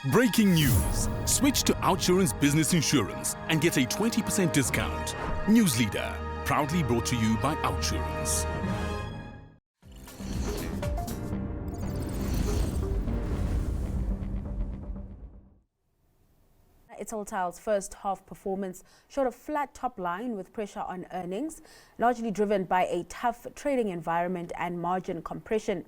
Breaking news. Switch to Outsurance Business Insurance and get a 20% discount. News Leader. Proudly brought to you by Outsurance. Italtile's first half performance showed a flat top line with pressure on earnings, largely driven by a tough trading environment and margin compression.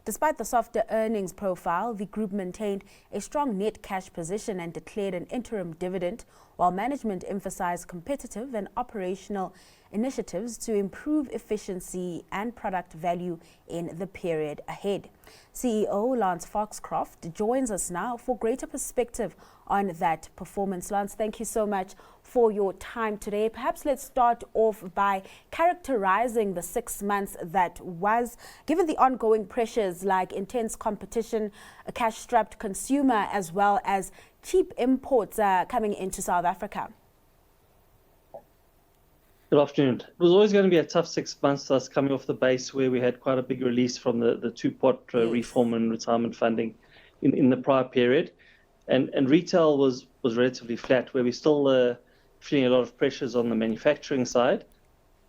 Despite the softer earnings profile, the group maintained a strong net cash position and declared an interim dividend, while management emphasized competitive and operational initiatives to improve efficiency and product value in the period ahead. CEO Lance Foxcroft joins us now for greater perspective on that performance. Lance, thank you so much for your time today. Perhaps let's start off by characterizing the 6 months that was, given the ongoing pressures like intense competition, a cash-strapped consumer, as well as cheap imports coming into South Africa. Good afternoon. It was always going to be a tough 6 months to us coming off the base where we had quite a big release from the two-pot reform and retirement funding in the prior period. And retail was relatively flat, where we're still feeling a lot of pressures on the manufacturing side,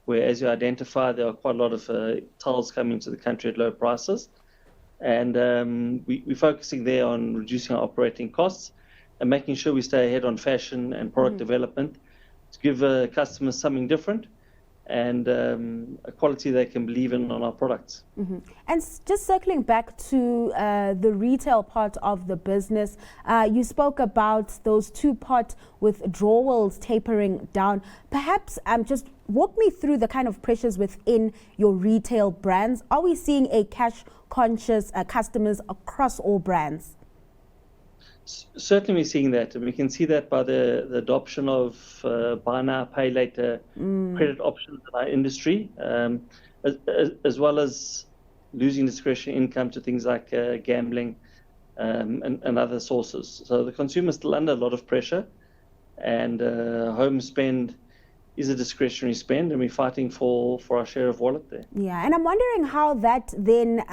where, as you identify, there are quite a lot of tiles coming into the country at low prices. And we're focusing there on reducing our operating costs and making sure we stay ahead on fashion and product development to give customers something different and a quality they can believe in on our products. And just circling back to the retail part of the business, you spoke about those two-pot withdrawals tapering down. Perhaps just walk me through the kind of pressures within your retail brands. Are we seeing a cash-conscious customers across all brands? Certainly we're seeing that, and we can see that by the adoption of buy now, pay later credit options in our industry, as well as losing discretionary income to things like gambling and other sources. So the consumer is still under a lot of pressure, and home spend is a discretionary spend, and we're fighting for our share of wallet there. Yeah, and I'm wondering how that then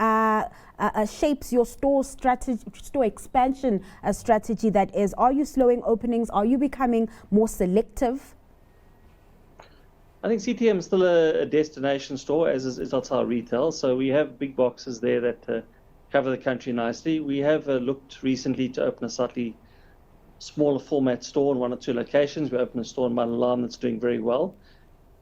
shapes your store strategy, store expansion strategy. That is, are you slowing openings? Are you becoming more selective? I think CTM is still a destination store, as is Italtile Retail. So we have big boxes there that cover the country nicely. We have looked recently to open a slightly smaller format store in 1 or 2 locations. We opened a store in Malalam that's doing very well.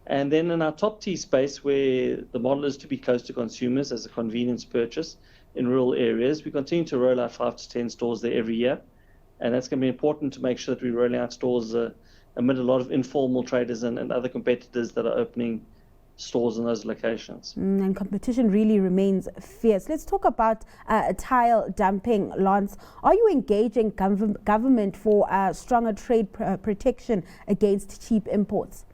And then in our top tier space, where the model is to be close to consumers as a convenience purchase in rural areas, we continue to roll out 5 to 10 stores there every year. And that's going to be important to make sure that we're rolling out stores amid a lot of informal traders and other competitors that are opening stores in those locations. And competition really remains fierce. Let's talk about tile dumping, Lance. Are you engaging government for stronger trade protection against cheap imports?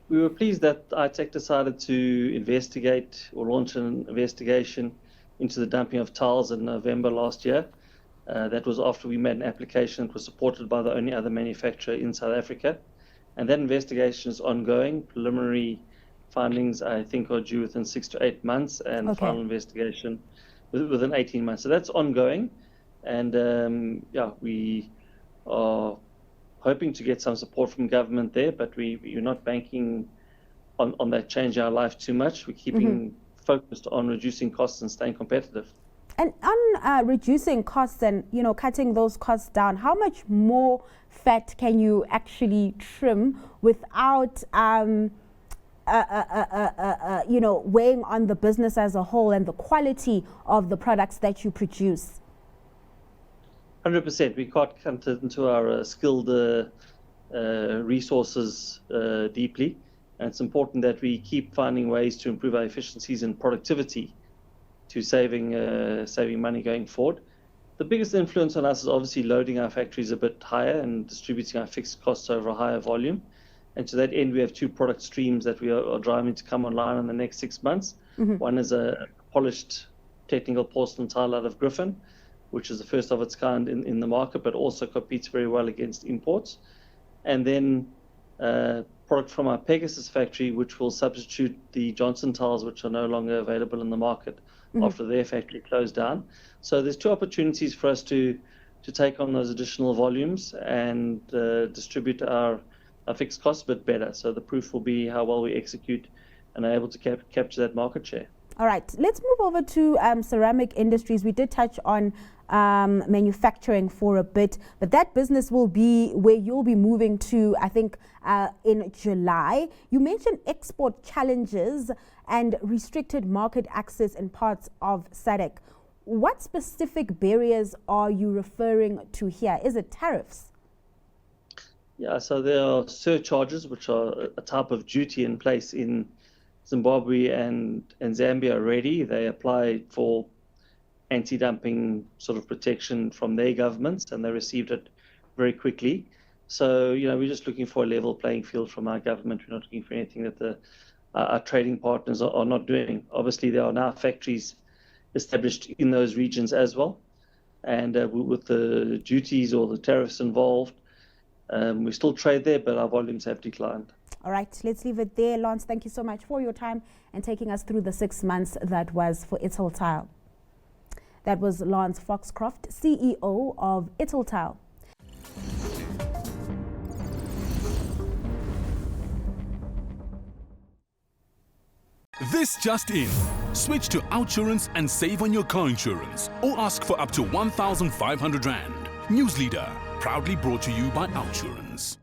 We were pleased that ITEC decided to investigate or launch an investigation into the dumping of tiles in November last year. That was after we made an application that was supported by the only other manufacturer in South Africa. And that investigation is ongoing. Preliminary findings, I think, are due within 6 to 8 months, and the final investigation within 18 months. So that's ongoing. And we are hoping to get some support from government there, but we're not banking on that changing our life too much. We're keeping focused on reducing costs and staying competitive. And on reducing costs and, cutting those costs down, how much more fat can you actually trim without, weighing on the business as a whole and the quality of the products that you produce? 100%. We can't cut into our skilled resources deeply. And it's important that we keep finding ways to improve our efficiencies and productivity to saving money going forward. The biggest influence on us is obviously loading our factories a bit higher and distributing our fixed costs over a higher volume. And to that end, we have 2 product streams that we are driving to come online in the next 6 months. One is a polished technical porcelain tile out of Griffin, which is the first of its kind in the market, but also competes very well against imports. And then product from our Pegasus factory, which will substitute the Johnson tiles, which are no longer available in the market after their factory closed down. So there's 2 opportunities for us to to take on those additional volumes and distribute our fixed costs a bit better. So the proof will be how well we execute and are able to capture that market share. All right, let's move over to ceramic industries. We did touch on manufacturing for a bit, but that business will be where you'll be moving to, I think, in July. You mentioned export challenges and restricted market access in parts of SADC. What specific barriers are you referring to here? Is it tariffs? Yeah, so there are surcharges, which are a type of duty in place in Zimbabwe and Zambia already. They apply for anti-dumping sort of protection from their governments, and they received it very quickly. So, we're just looking for a level playing field from our government. We're not looking for anything that our trading partners are not doing. Obviously, there are now factories established in those regions as well. And with the duties or the tariffs involved, we still trade there, but our volumes have declined. All right, let's leave it there. Lance, thank you so much for your time and taking us through the 6 months that was for Italtile. That was Lance Foxcroft, CEO of Italtile. This just in. Switch to Outsurance and save on your car insurance or ask for up to 1,500 Rand. News Leader, proudly brought to you by Outsurance.